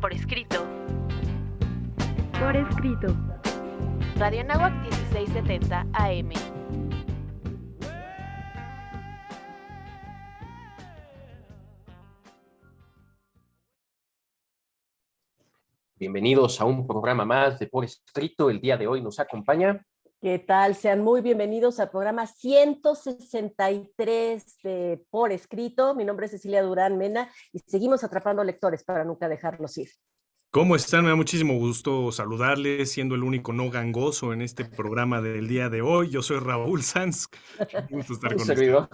por escrito. Por escrito. Radio Anáhuac 1670 AM. Bienvenidos a un programa más de Por Escrito. El día de hoy nos acompaña. ¿Qué tal? Sean muy bienvenidos al programa 163 de Por Escrito. Mi nombre es Cecilia Durán Mena y seguimos atrapando lectores para nunca dejarlos ir. ¿Cómo están? Me da muchísimo gusto saludarles, siendo el único no gangoso en este programa del día de hoy. Yo soy Raúl Sanz. Un gusto estar con ustedes.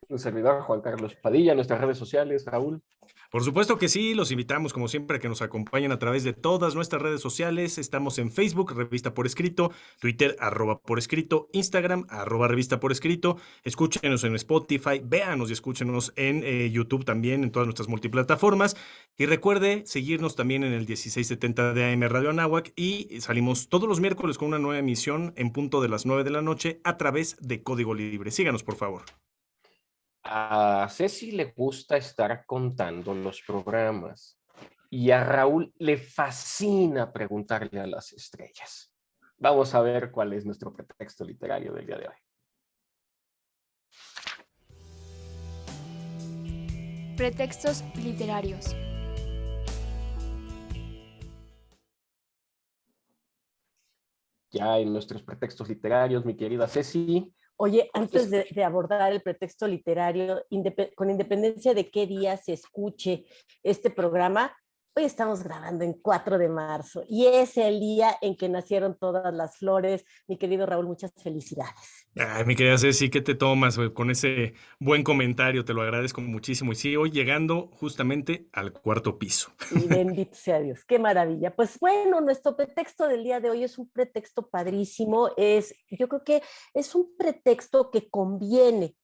Un servidor, Juan Carlos Padilla, nuestras redes sociales, Raúl. Por supuesto que sí, los invitamos como siempre a que nos acompañen a través de todas nuestras redes sociales. Estamos en Facebook, Revista Por Escrito, Twitter, @Por Escrito, Instagram, @Revista Por Escrito. Escúchenos en Spotify, véanos y escúchenos en YouTube también, en todas nuestras multiplataformas. Y recuerde seguirnos también en el 1670 de AM Radio Anáhuac, y salimos todos los miércoles con una nueva emisión en punto de las 9 de la noche a través de Código Libre. Síganos, por favor. A Ceci le gusta estar contando los programas y a Raúl le fascina preguntarle a las estrellas. Vamos a ver cuál es nuestro pretexto literario del día de hoy. Pretextos literarios. Ya en nuestros pretextos literarios, mi querida Ceci. Oye, antes de abordar el pretexto literario, con independencia de qué día se escuche este programa, hoy estamos grabando en 4 de marzo y es el día en que nacieron todas las flores. Mi querido Raúl, muchas felicidades. Ay, mi querida Ceci, ¿qué te tomas con ese buen comentario? Te lo agradezco muchísimo. Y sí, hoy llegando justamente al 4º piso. Y bendito sea Dios, qué maravilla. Pues bueno, nuestro pretexto del día de hoy es un pretexto padrísimo. Yo creo que es un pretexto que conviene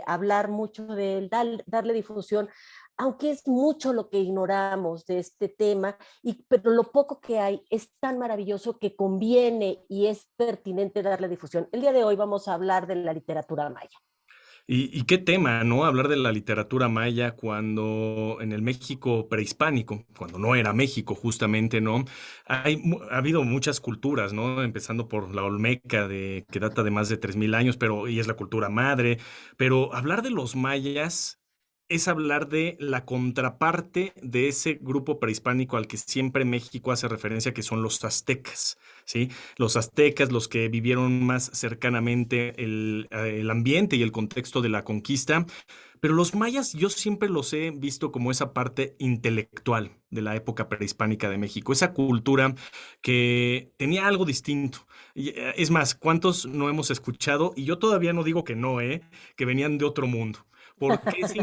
hablar mucho de él, darle difusión, aunque es mucho lo que ignoramos de este tema, pero lo poco que hay es tan maravilloso que conviene y es pertinente darle difusión. El día de hoy vamos a hablar de la literatura maya. Y qué tema, ¿no? Hablar de la literatura maya cuando en el México prehispánico, cuando no era México justamente, ¿no? Ha habido muchas culturas, ¿no? Empezando por la olmeca, que data de más de 3000 años, y es la cultura madre. Pero hablar de los mayas es hablar de la contraparte de ese grupo prehispánico al que siempre México hace referencia, que son los aztecas, ¿sí? Los aztecas, los que vivieron más cercanamente el ambiente y el contexto de la conquista. Pero los mayas yo siempre los he visto como esa parte intelectual de la época prehispánica de México, esa cultura que tenía algo distinto. Es más, ¿cuántos no hemos escuchado? Y yo todavía no digo que no, que venían de otro mundo. Porque es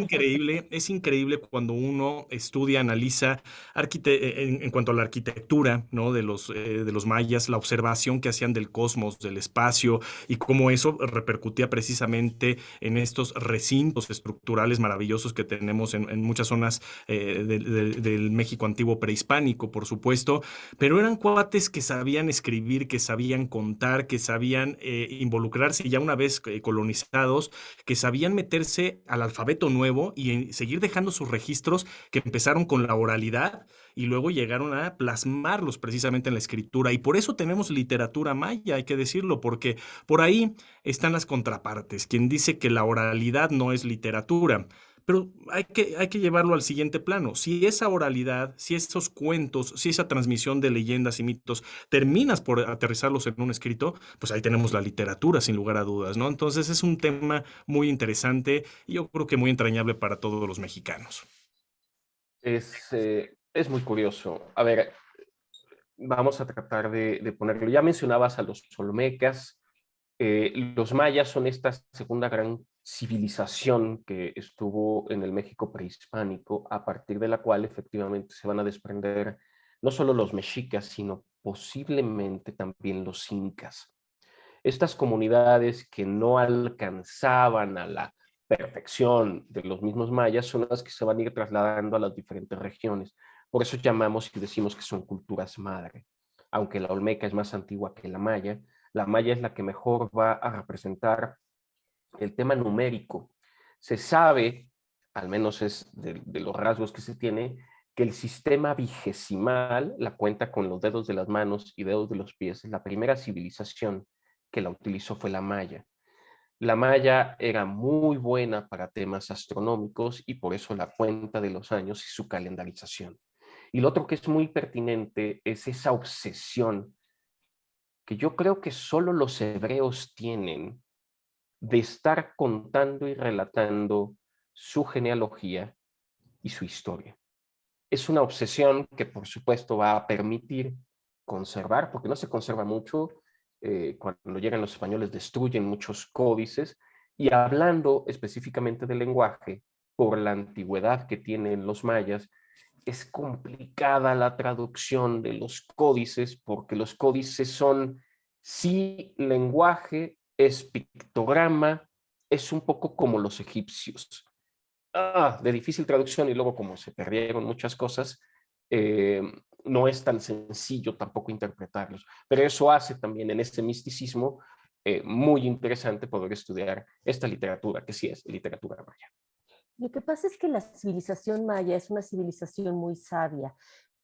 increíble cuando uno estudia, analiza en cuanto a la arquitectura, ¿no? de los mayas, la observación que hacían del cosmos, del espacio, y cómo eso repercutía precisamente en estos recintos estructurales maravillosos que tenemos en muchas zonas del México antiguo prehispánico, por supuesto. Pero eran cuates que sabían escribir, que sabían contar, que sabían involucrarse ya una vez colonizados, que sabían meterse al alfabeto nuevo y seguir dejando sus registros, que empezaron con la oralidad y luego llegaron a plasmarlos precisamente en la escritura. Y por eso tenemos literatura maya, hay que decirlo, porque por ahí están las contrapartes. Quien dice que la oralidad no es literatura. Pero hay que llevarlo al siguiente plano. Si esa oralidad, si esos cuentos, si esa transmisión de leyendas y mitos terminas por aterrizarlos en un escrito, pues ahí tenemos la literatura, sin lugar a dudas, ¿no? Entonces es un tema muy interesante y yo creo que muy entrañable para todos los mexicanos. Es muy curioso. A ver, vamos a tratar de ponerlo. Ya mencionabas a los olmecas. Los mayas son esta segunda gran civilización que estuvo en el México prehispánico, a partir de la cual efectivamente se van a desprender no solo los mexicas, sino posiblemente también los incas. Estas comunidades que no alcanzaban a la perfección de los mismos mayas son las que se van a ir trasladando a las diferentes regiones. Por eso llamamos y decimos que son culturas madre. Aunque la olmeca es más antigua que la maya es la que mejor va a representar el tema numérico. Se sabe, al menos es de los rasgos que se tiene, que el sistema vigesimal, la cuenta con los dedos de las manos y dedos de los pies, la primera civilización que la utilizó fue la maya. La maya era muy buena para temas astronómicos y por eso la cuenta de los años y su calendarización. Y lo otro que es muy pertinente es esa obsesión que yo creo que solo los hebreos tienen de estar contando y relatando su genealogía y su historia. Es una obsesión que por supuesto va a permitir conservar, porque no se conserva mucho, cuando llegan los españoles destruyen muchos códices, y hablando específicamente del lenguaje, por la antigüedad que tienen los mayas, es complicada la traducción de los códices, porque los códices son, sí, lenguaje, es pictograma, es un poco como los egipcios. De difícil traducción, y luego como se perdieron muchas cosas, no es tan sencillo tampoco interpretarlos. Pero eso hace también en este misticismo muy interesante poder estudiar esta literatura, que sí es literatura maya. Lo que pasa es que la civilización maya es una civilización muy sabia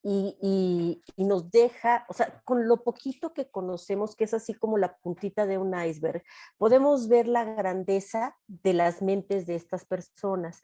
y nos deja, o sea, con lo poquito que conocemos, que es así como la puntita de un iceberg, podemos ver la grandeza de las mentes de estas personas.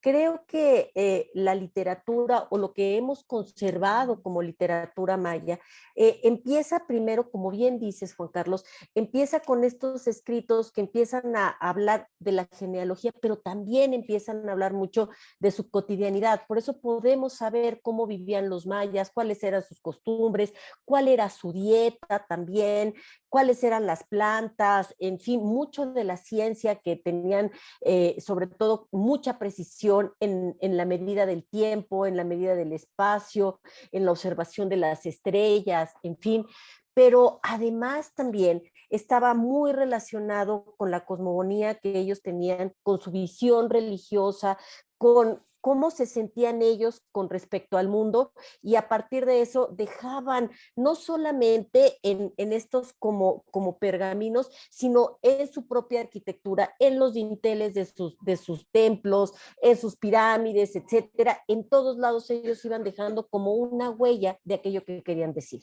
Creo que la literatura o lo que hemos conservado como literatura maya empieza primero, como bien dices, Juan Carlos, empieza con estos escritos que empiezan a hablar de la genealogía, pero también empiezan a hablar mucho de su cotidianidad. Por eso podemos saber cómo vivían los mayas, cuáles eran sus costumbres, cuál era su dieta también, cuáles eran las plantas, en fin, mucho de la ciencia que tenían, sobre todo mucha precisión en la medida del tiempo, en la medida del espacio, en la observación de las estrellas, en fin. Pero además también estaba muy relacionado con la cosmogonía que ellos tenían, con su visión religiosa, con cómo se sentían ellos con respecto al mundo, y a partir de eso dejaban no solamente en estos como pergaminos, sino en su propia arquitectura, en los dinteles de sus templos, en sus pirámides, etcétera. En todos lados ellos iban dejando como una huella de aquello que querían decir.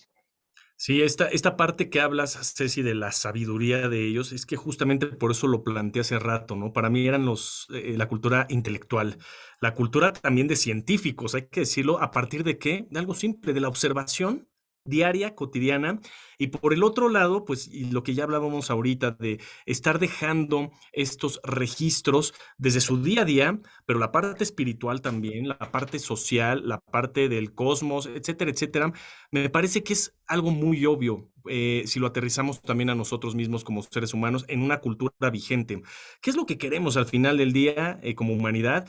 Sí, esta parte que hablas, Ceci, de la sabiduría de ellos, es que justamente por eso lo planteé hace rato, ¿no? Para mí eran la cultura intelectual, la cultura también de científicos, hay que decirlo, ¿a partir de qué? De algo simple, de la observación diaria, cotidiana, y por el otro lado, pues, y lo que ya hablábamos ahorita, de estar dejando estos registros desde su día a día, pero la parte espiritual también, la parte social, la parte del cosmos, etcétera, etcétera, me parece que es algo muy obvio, si lo aterrizamos también a nosotros mismos como seres humanos en una cultura vigente. ¿Qué es lo que queremos al final del día como humanidad?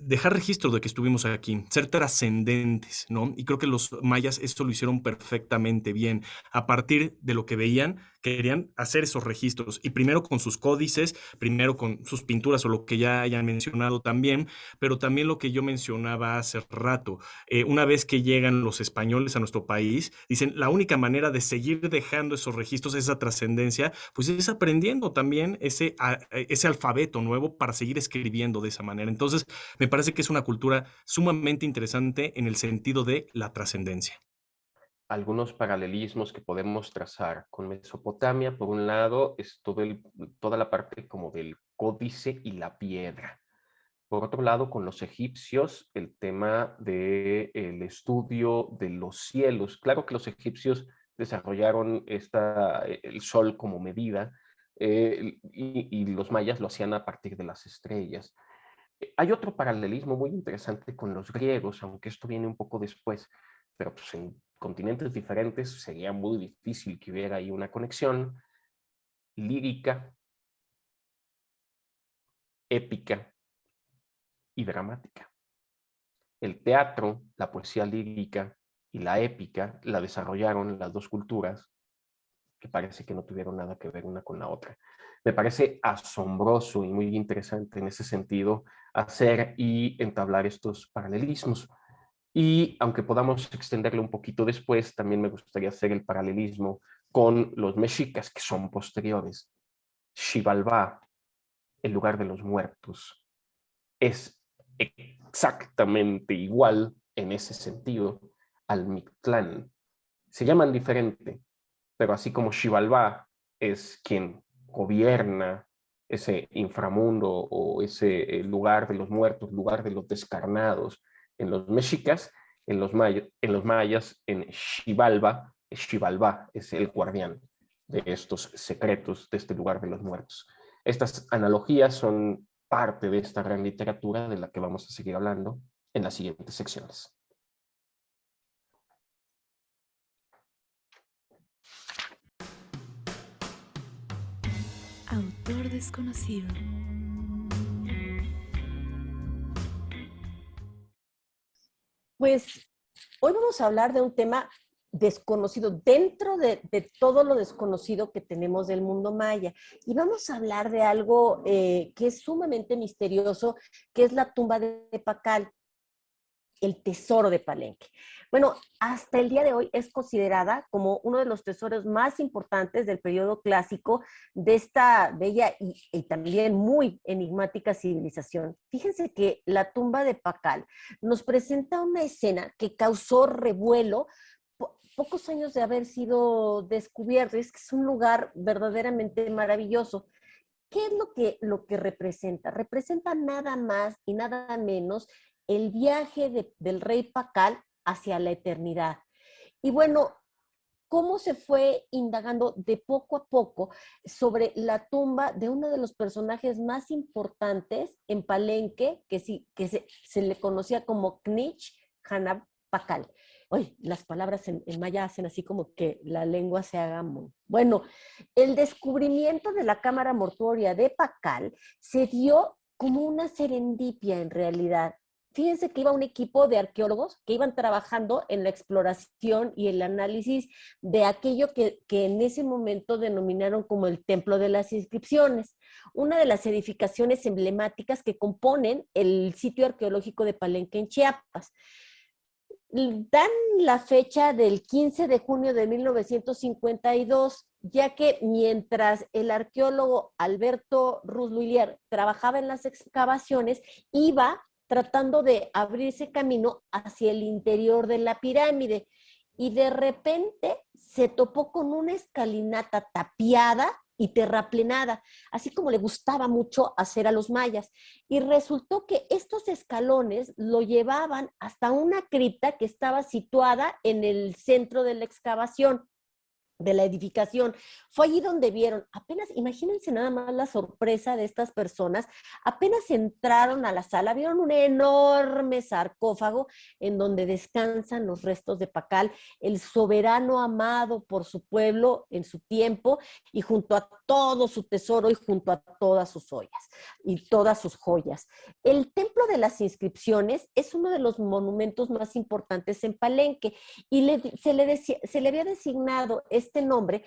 Dejar registro de que estuvimos aquí, ser trascendentes, ¿no? Y creo que los mayas esto lo hicieron perfectamente bien. A partir de lo que veían, querían hacer esos registros, y primero con sus códices, primero con sus pinturas o lo que ya hayan mencionado también, pero también lo que yo mencionaba hace rato. Una vez que llegan los españoles a nuestro país, dicen, la única manera de seguir dejando esos registros, esa trascendencia, pues es aprendiendo también ese alfabeto nuevo para seguir escribiendo de esa manera. Entonces, me parece que es una cultura sumamente interesante en el sentido de la trascendencia. Algunos paralelismos que podemos trazar con Mesopotamia, por un lado, es toda la parte como del códice y la piedra. Por otro lado, con los egipcios, el tema del estudio de los cielos. Claro que los egipcios desarrollaron el sol como medida, y los mayas lo hacían a partir de las estrellas. Hay otro paralelismo muy interesante con los griegos, aunque esto viene un poco después, pero pues en continentes diferentes sería muy difícil que hubiera ahí una conexión lírica, épica y dramática. El teatro, la poesía lírica y la épica la desarrollaron las dos culturas, que parece que no tuvieron nada que ver una con la otra. Me parece asombroso y muy interesante en ese sentido hacer y entablar estos paralelismos. Y aunque podamos extenderlo un poquito después, también me gustaría hacer el paralelismo con los mexicas, que son posteriores. Xibalbá, el lugar de los muertos, es exactamente igual en ese sentido al Mictlán. Se llaman diferente, pero así como Xibalbá es quien gobierna ese inframundo o ese lugar de los muertos, lugar de los descarnados en los mexicas, en los mayas, en Xibalbá es el guardián de estos secretos, de este lugar de los muertos. Estas analogías son parte de esta gran literatura de la que vamos a seguir hablando en las siguientes secciones. Autor desconocido. Pues hoy vamos a hablar de un tema desconocido, dentro de todo lo desconocido que tenemos del mundo maya. Y vamos a hablar de algo que es sumamente misterioso, que es la tumba de Pacal, el tesoro de Palenque. Bueno, hasta el día de hoy es considerada como uno de los tesoros más importantes del periodo clásico de esta bella y también muy enigmática civilización. Fíjense que la tumba de Pacal nos presenta una escena que causó revuelo pocos años de haber sido descubierto. Es que es un lugar verdaderamente maravilloso. ¿Qué es lo que representa? Representa nada más y nada menos el viaje del rey Pacal hacia la eternidad. Y bueno, cómo se fue indagando de poco a poco sobre la tumba de uno de los personajes más importantes en Palenque, que se le conocía como Knich Hanab Pacal. Oye, las palabras en maya hacen así como que la lengua se haga muy... Bueno, el descubrimiento de la cámara mortuoria de Pacal se dio como una serendipia en realidad. Fíjense que iba un equipo de arqueólogos que iban trabajando en la exploración y el análisis de aquello que en ese momento denominaron como el Templo de las Inscripciones, una de las edificaciones emblemáticas que componen el sitio arqueológico de Palenque en Chiapas. Dan la fecha del 15 de junio de 1952, ya que mientras el arqueólogo Alberto Rusluilier trabajaba en las excavaciones, iba tratando de abrirse camino hacia el interior de la pirámide y de repente se topó con una escalinata tapiada y terraplenada, así como le gustaba mucho hacer a los mayas. Y resultó que estos escalones lo llevaban hasta una cripta que estaba situada en el centro de la excavación, de la edificación. Fue allí donde vieron, apenas, imagínense nada más la sorpresa de estas personas, apenas entraron a la sala, vieron un enorme sarcófago en donde descansan los restos de Pacal, el soberano amado por su pueblo en su tiempo, y junto a todo su tesoro y junto a todas sus joyas y todas sus joyas. El Templo de las Inscripciones es uno de los monumentos más importantes en Palenque y se le había designado este nombre,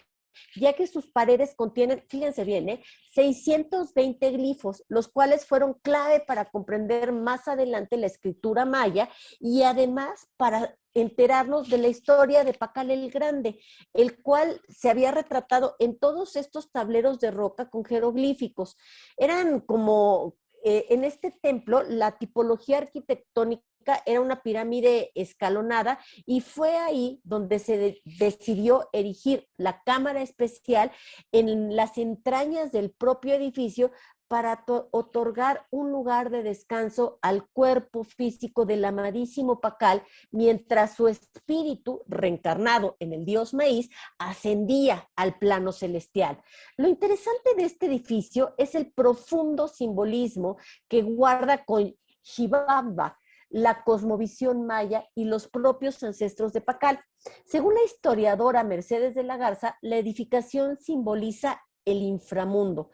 ya que sus paredes contienen, fíjense bien, 620 glifos, los cuales fueron clave para comprender más adelante la escritura maya y además para enterarnos de la historia de Pacal el Grande, el cual se había retratado en todos estos tableros de roca con jeroglíficos. Eran como... en este templo, la tipología arquitectónica era una pirámide escalonada y fue ahí donde se decidió erigir la cámara especial en las entrañas del propio edificio para otorgar un lugar de descanso al cuerpo físico del amadísimo Pacal, mientras su espíritu, reencarnado en el dios maíz, ascendía al plano celestial. Lo interesante de este edificio es el profundo simbolismo que guarda con Xibalbá, la cosmovisión maya y los propios ancestros de Pacal. Según la historiadora Mercedes de la Garza, la edificación simboliza el inframundo,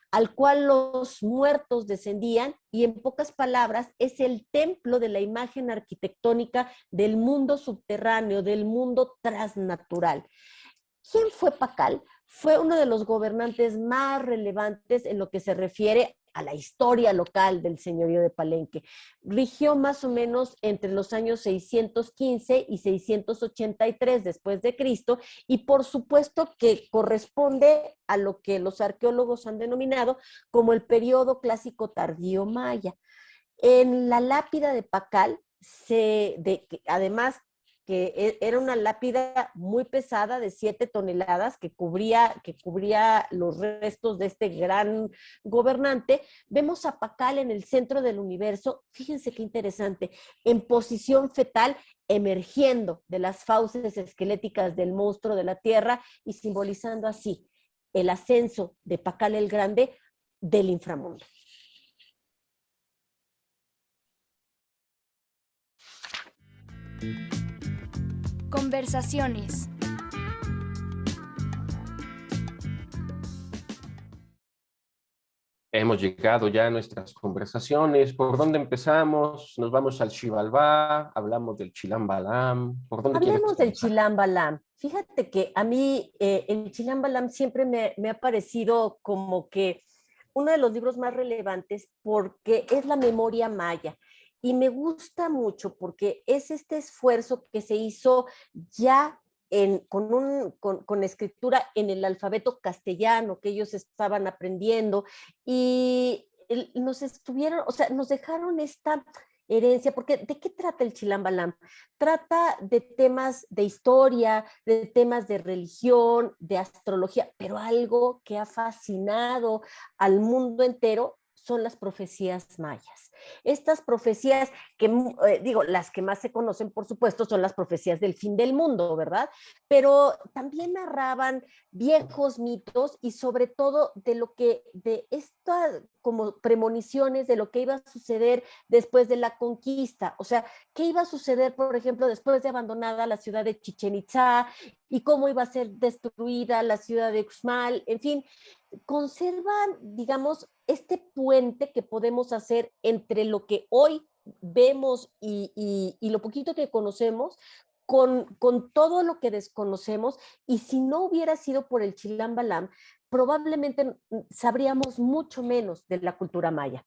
al cual los muertos descendían, y en pocas palabras es el templo de la imagen arquitectónica del mundo subterráneo, del mundo transnatural. ¿Quién fue Pacal? Fue uno de los gobernantes más relevantes en lo que se refiere a la historia local del señorío de Palenque. Rigió más o menos entre los años 615 y 683 después de Cristo, y por supuesto que corresponde a lo que los arqueólogos han denominado como el periodo clásico tardío maya. En la lápida de Pacal además que era una lápida muy pesada de 7 toneladas que cubría los restos de este gran gobernante. Vemos a Pakal en el centro del universo, fíjense qué interesante, en posición fetal, emergiendo de las fauces esqueléticas del monstruo de la Tierra y simbolizando así el ascenso de Pakal el Grande del inframundo. Conversaciones. Hemos llegado ya a nuestras conversaciones. ¿Por dónde empezamos? Nos vamos al Xibalbá, hablamos del Chilam Balam. ¿Por dónde quieres Hablemos del comenzar? Chilam Balam. Fíjate que a mí el Chilam Balam siempre me ha parecido como que uno de los libros más relevantes porque es la memoria maya. Y me gusta mucho porque es este esfuerzo que se hizo ya con escritura en el alfabeto castellano que ellos estaban aprendiendo y nos dejaron esta herencia, porque ¿de qué trata el Chilam Balam? Trata de temas de historia, de temas de religión, de astrología, pero algo que ha fascinado al mundo entero son las profecías mayas. Estas profecías que, las que más se conocen, por supuesto, son las profecías del fin del mundo, ¿verdad? Pero también narraban viejos mitos y sobre todo de estas como premoniciones de lo que iba a suceder después de la conquista. O sea, ¿qué iba a suceder, por ejemplo, después de abandonada la ciudad de Chichén Itzá y cómo iba a ser destruida la ciudad de Uxmal? En fin, conservan, digamos, este puente que podemos hacer entre lo que hoy vemos y lo poquito que conocemos con todo lo que desconocemos, y si no hubiera sido por el Chilam Balam, probablemente sabríamos mucho menos de la cultura maya.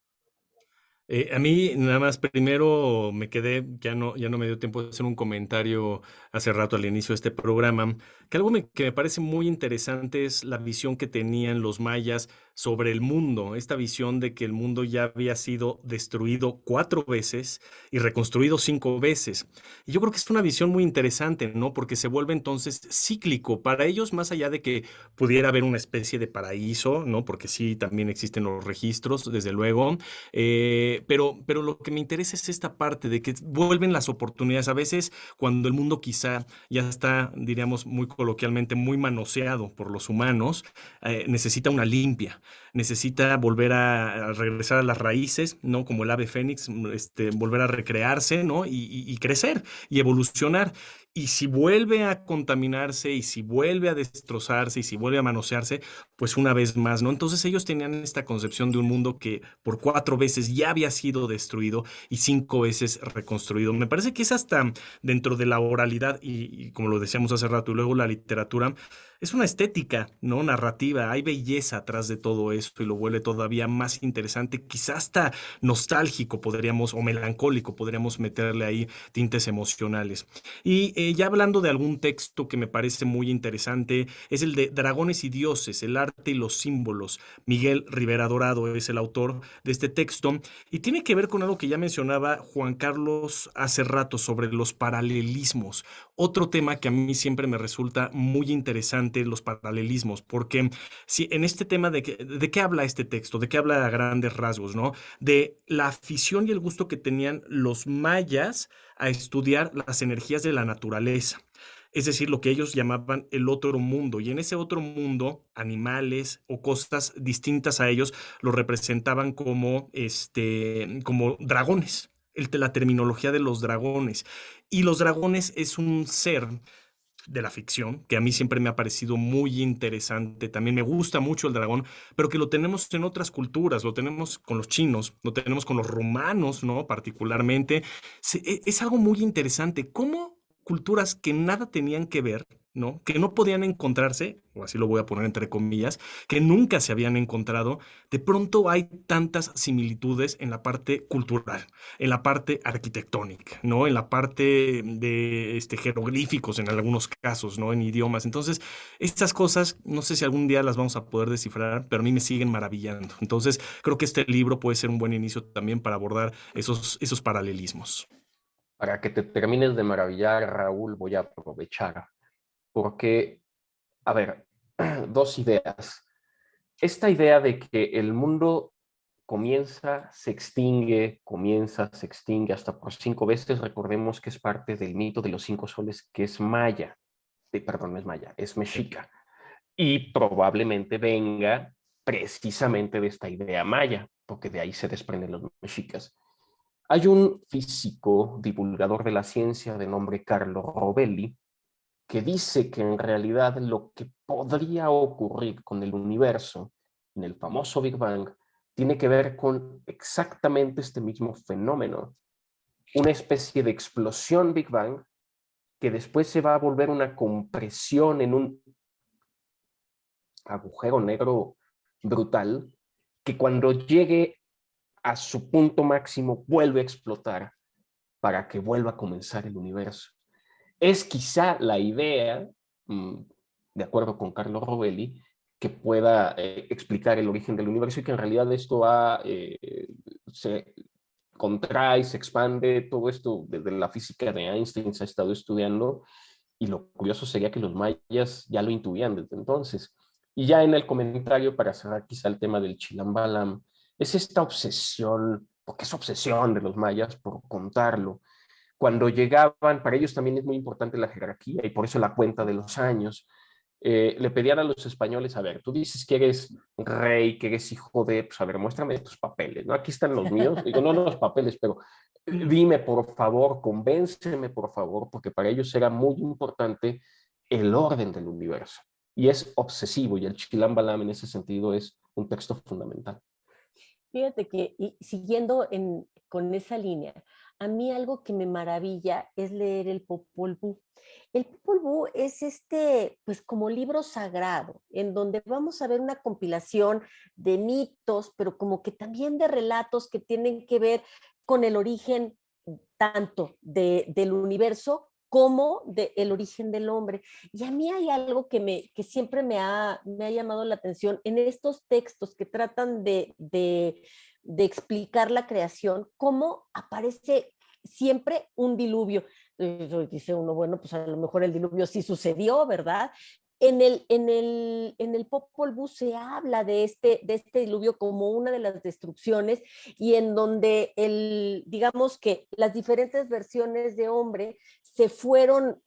A mí nada más primero me quedé, ya no me dio tiempo de hacer un comentario hace rato al inicio de este programa, que que me parece muy interesante es la visión que tenían los mayas sobre el mundo, esta visión de que el mundo ya había sido destruido 4 veces y reconstruido 5 veces. Y yo creo que es una visión muy interesante, ¿no? Porque se vuelve entonces cíclico para ellos, más allá de que pudiera haber una especie de paraíso, ¿no? Porque sí, también existen los registros, desde luego. Pero lo que me interesa es esta parte de que vuelven las oportunidades. A veces, cuando el mundo quizá ya está, diríamos muy coloquialmente, muy manoseado por los humanos, necesita una limpia, necesita volver a regresar a las raíces, ¿no? Como el ave fénix, volver a recrearse, ¿no? Y crecer y evolucionar. Y si vuelve a contaminarse y si vuelve a destrozarse y si vuelve a manosearse, pues una vez más, ¿no? Entonces ellos tenían esta concepción de un mundo que por 4 veces ya había sido destruido y 5 veces reconstruido. Me parece que es hasta dentro de la oralidad y como lo decíamos hace rato, y luego la literatura, es una estética, ¿no? Narrativa, hay belleza atrás de todo esto y lo vuelve todavía más interesante, quizás hasta nostálgico podríamos, o melancólico, podríamos meterle ahí tintes emocionales. Y ya hablando de algún texto que me parece muy interesante, es el de Dragones y Dioses, el arte y los símbolos. Miguel Rivera Dorado es el autor de este texto y tiene que ver con algo que ya mencionaba Juan Carlos hace rato sobre los paralelismos. Otro tema que a mí siempre me resulta muy interesante, los paralelismos, porque si en este tema de qué habla este texto, de qué habla a grandes rasgos, ¿no? De la afición y el gusto que tenían los mayas a estudiar las energías de la naturaleza. Es decir, lo que ellos llamaban el otro mundo. Y en ese otro mundo, animales o cosas distintas a ellos lo representaban como dragones. La terminología de los dragones. Y los dragones es un ser de la ficción, que a mí siempre me ha parecido muy interesante. También me gusta mucho el dragón, pero que lo tenemos en otras culturas, lo tenemos con los chinos, lo tenemos con los romanos, ¿no? Particularmente. Es algo muy interesante. ¿Cómo culturas que nada tenían que ver, ¿no? Que no podían encontrarse, o así lo voy a poner entre comillas, que nunca se habían encontrado, de pronto hay tantas similitudes en la parte cultural, en la parte arquitectónica, ¿no? En la parte de jeroglíficos en algunos casos, ¿no? En idiomas. Entonces, estas cosas, no sé si algún día las vamos a poder descifrar, pero a mí me siguen maravillando. Entonces, creo que este libro puede ser un buen inicio también para abordar esos paralelismos. Para que te termines de maravillar, Raúl, voy a aprovechar, porque, a ver, dos ideas. Esta idea de que el mundo comienza, se extingue, comienza, se extingue hasta por 5 veces, recordemos que es parte del mito de los 5 soles, que es maya, perdón, no es maya, es mexica, y probablemente venga precisamente de esta idea maya, porque de ahí se desprenden los mexicas. Hay un físico divulgador de la ciencia de nombre Carlo Rovelli que dice que en realidad lo que podría ocurrir con el universo en el famoso Big Bang tiene que ver con exactamente este mismo fenómeno, una especie de explosión Big Bang que después se va a volver una compresión en un agujero negro brutal que cuando llegue a su punto máximo vuelve a explotar para que vuelva a comenzar el universo. Es quizá la idea, de acuerdo con Carlo Rovelli, que pueda explicar el origen del universo y que en realidad esto se contrae, se expande, todo esto desde la física de Einstein se ha estado estudiando y lo curioso sería que los mayas ya lo intuían desde entonces. Y ya en el comentario, para cerrar quizá el tema del Chilambalam, es esta obsesión, porque es obsesión de los mayas por contarlo. Cuando llegaban, para ellos también es muy importante la jerarquía y por eso la cuenta de los años. Le pedían a los españoles, a ver, tú dices que eres rey, que eres hijo de, pues a ver, muéstrame tus papeles, ¿no? Aquí están los míos, digo, no los papeles, pero dime por favor, convénceme por favor, porque para ellos era muy importante el orden del universo. Y es obsesivo, y el Chilam Balam en ese sentido es un texto fundamental. Fíjate que, y siguiendo con esa línea, a mí algo que me maravilla es leer el Popol Vuh. El Popol Vuh es pues como libro sagrado, en donde vamos a ver una compilación de mitos, pero como que también de relatos que tienen que ver con el origen tanto del universo como del origen del hombre. Y a mí hay algo que siempre me ha llamado la atención en estos textos que tratan de explicar la creación, cómo aparece siempre un diluvio. Dice uno, bueno, pues a lo mejor el diluvio sí sucedió, ¿verdad? En el Popol Vuh se habla de este diluvio como una de las destrucciones y en donde digamos que las diferentes versiones de hombre se fueron,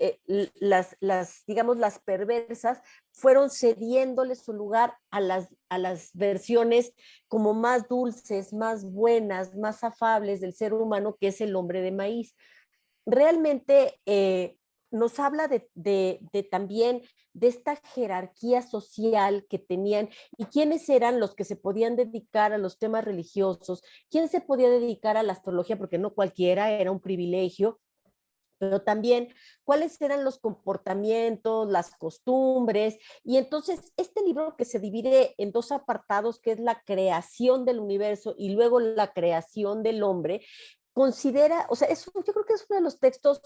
digamos, las perversas, fueron cediéndole su lugar a las versiones como más dulces, más buenas, más afables del ser humano, que es el hombre de maíz. Realmente nos habla también de esta jerarquía social que tenían y quiénes eran los que se podían dedicar a los temas religiosos, quién se podía dedicar a la astrología, porque no cualquiera, era un privilegio, pero también cuáles eran los comportamientos, las costumbres. Y entonces este libro, que se divide en 2 apartados, que es la creación del universo y luego la creación del hombre, considera, o sea, yo creo que es uno de los textos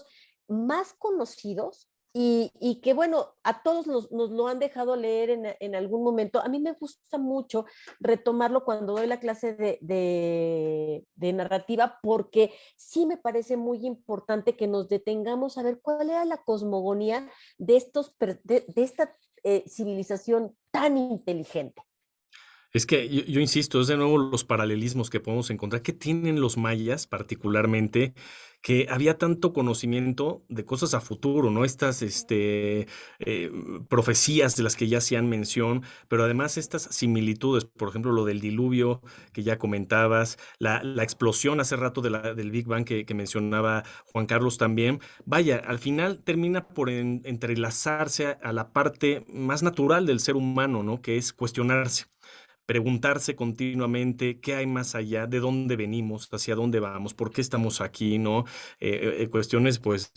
más conocidos y que, bueno, a todos nos lo han dejado leer en algún momento. A mí me gusta mucho retomarlo cuando doy la clase de narrativa, porque sí me parece muy importante que nos detengamos a ver cuál era la cosmogonía de esta civilización tan inteligente. Es que yo insisto, es de nuevo los paralelismos que podemos encontrar. ¿Qué tienen los mayas particularmente? Que había tanto conocimiento de cosas a futuro, ¿no? Estas profecías de las que ya hacían mención, pero además estas similitudes, por ejemplo, lo del diluvio que ya comentabas, la explosión hace rato del Big Bang que mencionaba Juan Carlos también. Vaya, al final termina por entrelazarse a la parte más natural del ser humano, ¿no? Que es cuestionarse. Preguntarse continuamente qué hay más allá, de dónde venimos, hacia dónde vamos, por qué estamos aquí, ¿no? Cuestiones, pues,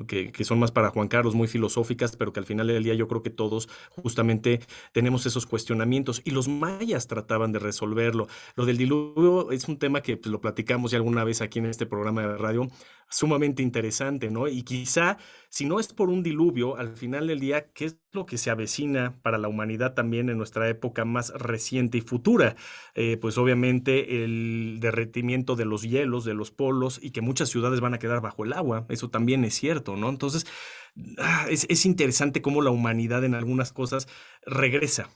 que son más para Juan Carlos, muy filosóficas, pero que al final del día yo creo que todos justamente tenemos esos cuestionamientos y los mayas trataban de resolverlo. Lo del diluvio es un tema que pues, lo platicamos ya alguna vez aquí en este programa de radio. sumamente interesante, ¿no? Y quizá, si no es por un diluvio, al final del día, ¿qué es lo que se avecina para la humanidad también en nuestra época más reciente y futura? Pues obviamente el derretimiento de los hielos, de los polos, y que muchas ciudades van a quedar bajo el agua. Eso también es cierto, ¿no? Entonces, es interesante cómo la humanidad en algunas cosas regresa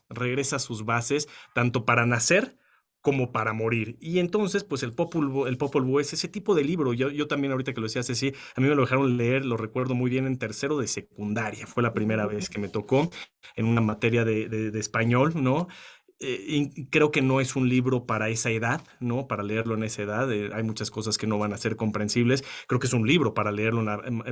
a sus bases, tanto para nacer como para morir. Y entonces, pues el Popol Vuh es ese tipo de libro. Yo también, ahorita que lo decías, sí, a mí me lo dejaron leer, lo recuerdo muy bien, en tercero de secundaria. Fue la primera vez que me tocó en una materia de español, ¿no? Y creo que no es un libro para esa edad, ¿no? Para leerlo en esa edad. Hay muchas cosas que no van a ser comprensibles. Creo que es un libro para leerlo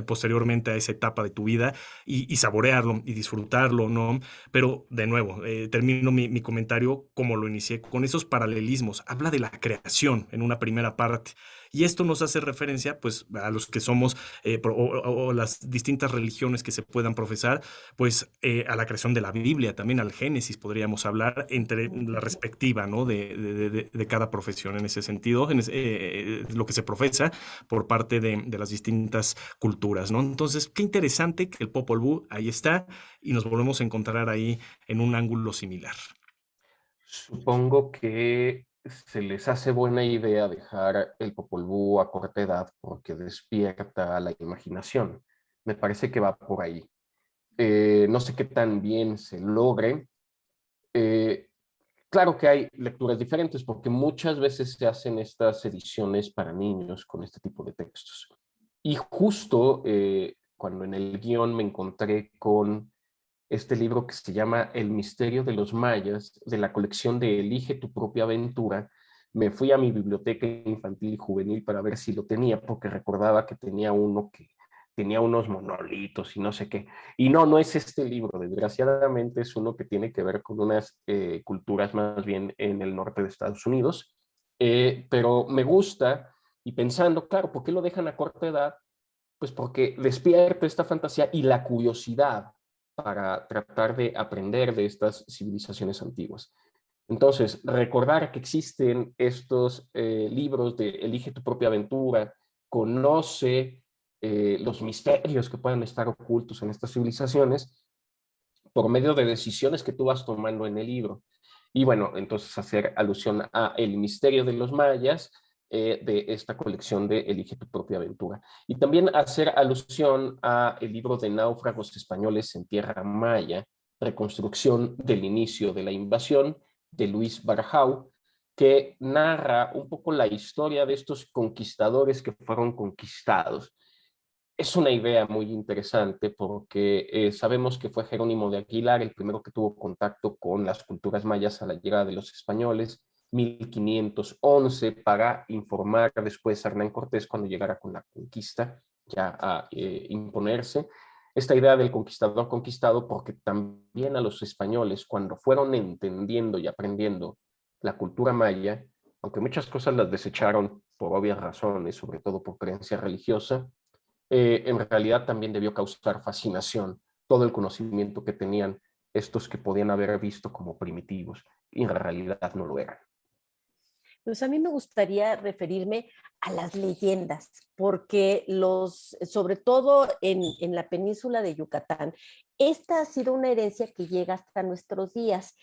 posteriormente a esa etapa de tu vida y saborearlo y disfrutarlo, ¿no? Pero de nuevo, termino mi comentario como lo inicié, con esos paralelismos. Habla de la creación en una primera parte. Y esto nos hace referencia, pues, a los que somos, o las distintas religiones que se puedan profesar, pues, a la creación de la Biblia, también al Génesis podríamos hablar, entre la respectiva, ¿no? De cada profesión en ese sentido, lo que se profesa por parte de las distintas culturas, ¿no? Entonces, qué interesante que el Popol Vuh ahí está y nos volvemos a encontrar ahí en un ángulo similar. Supongo que se les hace buena idea dejar el Popol Vuh a corta edad porque despierta la imaginación. Me parece que va por ahí. No sé qué tan bien se logre. Eh, claro que hay lecturas diferentes porque muchas veces se hacen estas ediciones para niños con este tipo de textos. Y justo cuando en el guión me encontré con este libro que se llama El misterio de los mayas, de la colección de Elige tu propia aventura, me fui a mi biblioteca infantil y juvenil para ver si lo tenía, porque recordaba que tenía uno que tenía unos monolitos y no sé qué. Y no, no es este libro, desgraciadamente es uno que tiene que ver con unas culturas más bien en el norte de Estados Unidos, pero me gusta y pensando, claro, ¿por qué lo dejan a corta edad? Pues porque despierta esta fantasía y la curiosidad para tratar de aprender de estas civilizaciones antiguas. Entonces, recordar que existen estos libros de Elige tu propia aventura, conoce los misterios que puedan estar ocultos en estas civilizaciones por medio de decisiones que tú vas tomando en el libro. Y bueno, entonces hacer alusión a el misterio de los mayas, de esta colección de Elige tu propia aventura. Y también hacer alusión a el libro de náufragos españoles en tierra maya, reconstrucción del inicio de la invasión, de Luis Barajau, que narra un poco la historia de estos conquistadores que fueron conquistados. Es una idea muy interesante porque sabemos que fue Jerónimo de Aguilar el primero que tuvo contacto con las culturas mayas a la llegada de los españoles, 1511, para informar después a Hernán Cortés cuando llegara con la conquista ya a imponerse. Esta idea del conquistador conquistado, porque también a los españoles, cuando fueron entendiendo y aprendiendo la cultura maya, aunque muchas cosas las desecharon por obvias razones, sobre todo por creencia religiosa, en realidad también debió causar fascinación todo el conocimiento que tenían estos que podían haber visto como primitivos y en realidad no lo eran. Pues a mí me gustaría referirme a las leyendas, porque sobre todo en la península de Yucatán, esta ha sido una herencia que llega hasta nuestros días.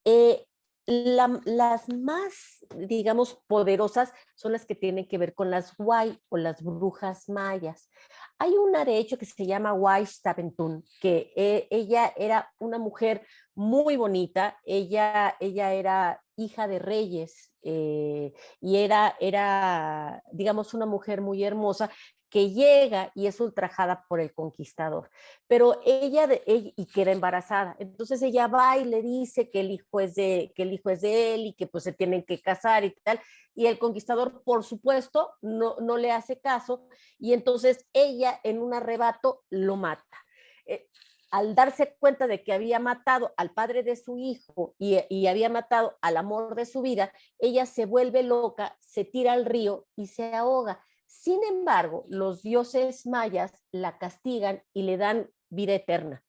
Eh, las más, digamos, poderosas son las que tienen que ver con las Huay o las brujas mayas. Hay una, de hecho, que se llama Huay Tabentún, que ella era una mujer muy bonita, ella era hija de reyes y digamos, una mujer muy hermosa que llega y es ultrajada por el conquistador, pero ella y queda embarazada. Entonces ella va y le dice que el hijo es de él y que pues se tienen que casar y tal. Y el conquistador, por supuesto, no le hace caso y entonces ella en un arrebato lo mata. Al darse cuenta de que había matado al padre de su hijo y había matado al amor de su vida, ella se vuelve loca, se tira al río y se ahoga. Sin embargo, los dioses mayas la castigan y le dan vida eterna,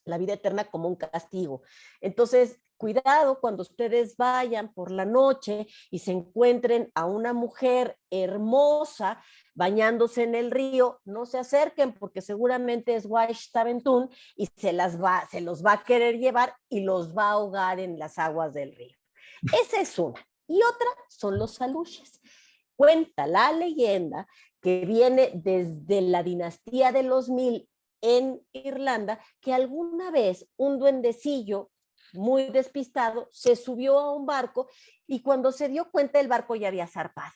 la vida eterna como un castigo. Entonces, cuidado cuando ustedes vayan por la noche y se encuentren a una mujer hermosa bañándose en el río, no se acerquen porque seguramente es Tabentún y se los va a querer llevar y los va a ahogar en las aguas del río. Esa es una. Y otra son los aluches. Cuenta la leyenda que viene desde la dinastía de los Mil en Irlanda, que alguna vez un duendecillo muy despistado se subió a un barco y cuando se dio cuenta el barco ya había zarpado.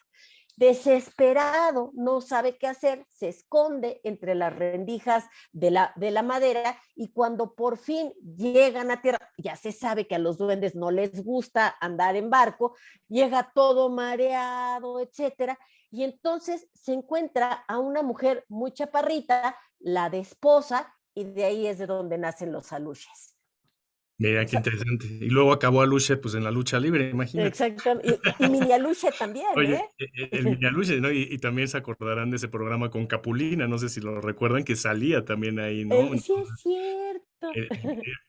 Desesperado, no sabe qué hacer, se esconde entre las rendijas de la madera y cuando por fin llegan a tierra, ya se sabe que a los duendes no les gusta andar en barco, llega todo mareado, etcétera, y entonces se encuentra a una mujer muy chaparrita, la desposa, y de ahí es de donde nacen los aluches. Mira, qué interesante. Y luego acabó Aluche, pues en la lucha libre, imagínate. Exactamente. Y mini aluche también, Oye, ¿eh? el mini Aluche, ¿no? Y también se acordarán de ese programa con Capulina, no sé si lo recuerdan, que salía también ahí, ¿no? Sí, es cierto.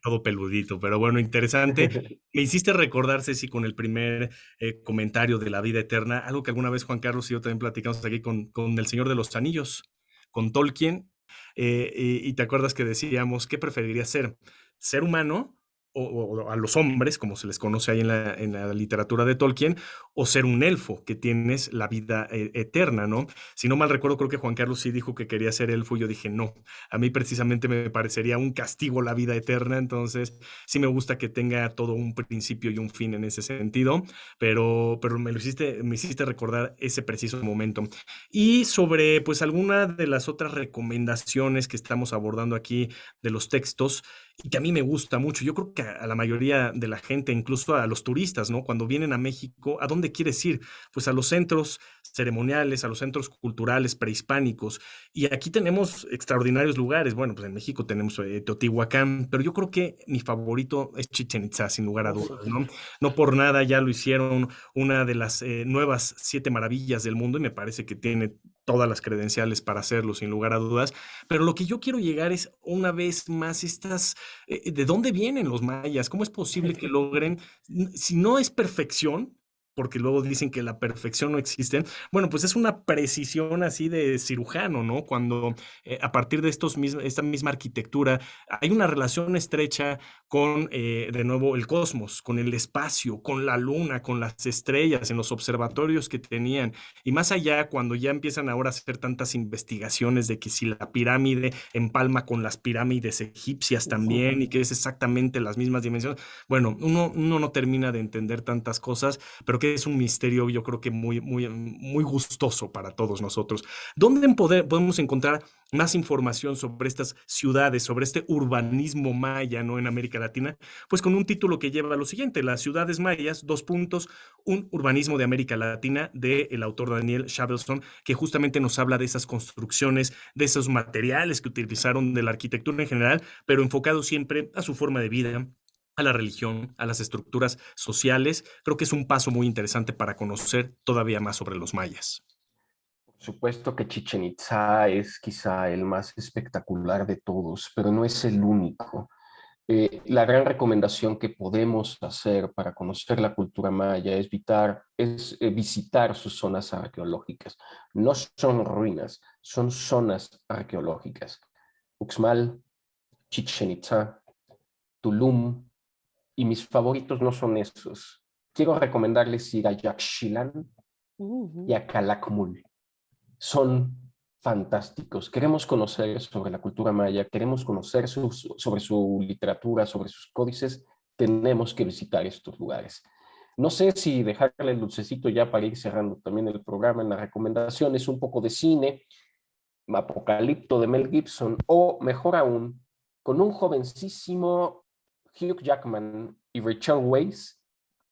Todo peludito, pero bueno, interesante. Me hiciste recordar, Ceci, con el primer comentario de la vida eterna, algo que alguna vez Juan Carlos y yo también platicamos aquí con El Señor de los Anillos, con Tolkien, y te acuerdas que decíamos, ¿qué preferiría ser? ¿Ser humano? O a los hombres, como se les conoce ahí en la literatura de Tolkien, o ser un elfo, que tienes la vida eterna, ¿no? Si no mal recuerdo, creo que Juan Carlos sí dijo que quería ser elfo, y yo dije, no, a mí precisamente me parecería un castigo la vida eterna, entonces sí me gusta que tenga todo un principio y un fin en ese sentido, pero me hiciste recordar ese preciso momento. Y sobre, pues, alguna de las otras recomendaciones que estamos abordando aquí de los textos, y que a mí me gusta mucho. Yo creo que a la mayoría de la gente, incluso a los turistas, ¿no? Cuando vienen a México, ¿a dónde quieres ir? Pues a los centros ceremoniales, a los centros culturales prehispánicos. Y aquí tenemos extraordinarios lugares. Bueno, pues en México tenemos Teotihuacán, pero yo creo que mi favorito es Chichén Itzá, sin lugar a dudas, ¿no? No por nada ya lo hicieron una de las nuevas 7 maravillas del mundo y me parece que tiene todas las credenciales para hacerlo, sin lugar a dudas. Pero lo que yo quiero llegar es una vez más ¿de dónde vienen los mayas? ¿Cómo es posible que logren, si no es perfección, porque luego dicen que la perfección no existe, bueno, pues es una precisión así de cirujano, ¿no? Cuando a partir de esta misma arquitectura hay una relación estrecha con, de nuevo, el cosmos, con el espacio, con la luna, con las estrellas, en los observatorios que tenían. Y más allá, cuando ya empiezan ahora a hacer tantas investigaciones de que si la pirámide empalma con las pirámides egipcias también y que es exactamente las mismas dimensiones, bueno, uno no termina de entender tantas cosas, pero que es un misterio, yo creo que muy gustoso para todos nosotros. ¿Dónde podemos encontrar más información sobre estas ciudades, sobre este urbanismo maya, ¿no? En América Latina, pues con un título que lleva lo siguiente: Las ciudades mayas, un urbanismo de América Latina, del autor Daniel Shavelson, que justamente nos habla de esas construcciones, de esos materiales que utilizaron, de la arquitectura en general, pero enfocado siempre a su forma de vida, a la religión, a las estructuras sociales. Creo que es un paso muy interesante para conocer todavía más sobre los mayas. Por supuesto que Chichén Itzá es quizá el más espectacular de todos, pero no es el único. La gran recomendación que podemos hacer para conocer la cultura maya es visitar sus zonas arqueológicas. No son ruinas, son zonas arqueológicas. Uxmal, Chichén Itzá, Tulum, y mis favoritos no son esos. Quiero recomendarles ir a Yaxchilán y a Calakmul. Son fantásticos. Queremos conocer sobre la cultura maya, queremos conocer sobre su literatura, sobre sus códices, tenemos que visitar estos lugares. No sé si dejarle el dulcecito ya para ir cerrando también el programa en las recomendaciones, un poco de cine, Apocalipto de Mel Gibson, o mejor aún, con un jovencísimo Hugh Jackman y Rachel Weisz,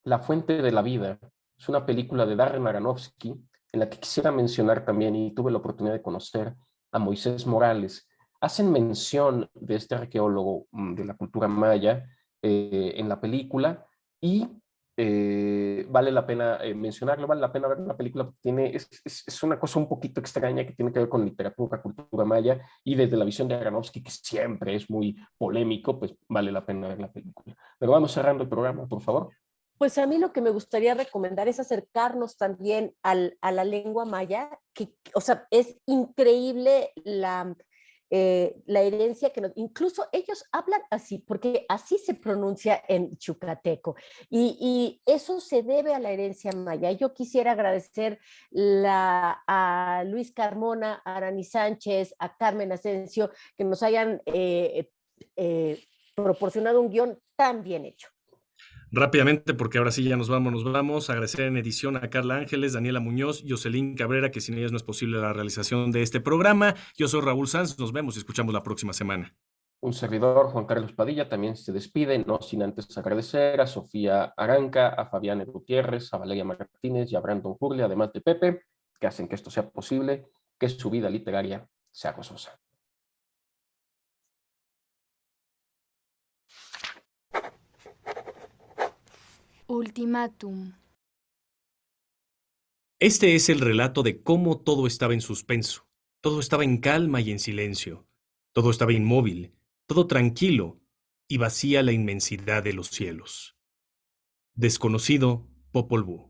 La Fuente de la Vida. Es una película de Darren Aronofsky en la que quisiera mencionar también, y tuve la oportunidad de conocer a Moisés Morales. Hacen mención de este arqueólogo de la cultura maya en la película, y vale la pena mencionarlo, vale la pena ver la película, porque es una cosa un poquito extraña que tiene que ver con literatura, cultura maya, y desde la visión de Aronofsky, que siempre es muy polémico, pues vale la pena ver la película. Pero vamos cerrando el programa, por favor. Pues a mí lo que me gustaría recomendar es acercarnos también a la lengua maya, o sea, es increíble la herencia que nos, incluso ellos hablan así, porque así se pronuncia en yucateco, y eso se debe a la herencia maya. Yo quisiera agradecer a Luis Carmona, a Arani Sánchez, a Carmen Asensio, que nos hayan proporcionado un guión tan bien hecho. Rápidamente, porque ahora sí ya nos vamos. Agradecer en edición a Carla Ángeles, Daniela Muñoz y Jocelyn Cabrera, que sin ellas no es posible la realización de este programa. Yo soy Raúl Sanz, nos vemos y escuchamos la próxima semana. Un servidor, Juan Carlos Padilla, también se despide, no sin antes agradecer a Sofía Aranca, a Fabián Gutiérrez, a Valeria Martínez y a Brandon Hurley, además de Pepe, que hacen que esto sea posible, que su vida literaria sea gozosa. Ultimátum. Este es el relato de cómo todo estaba en suspenso, todo estaba en calma y en silencio, todo estaba inmóvil, todo tranquilo y vacía la inmensidad de los cielos. Desconocido Popol Vuh.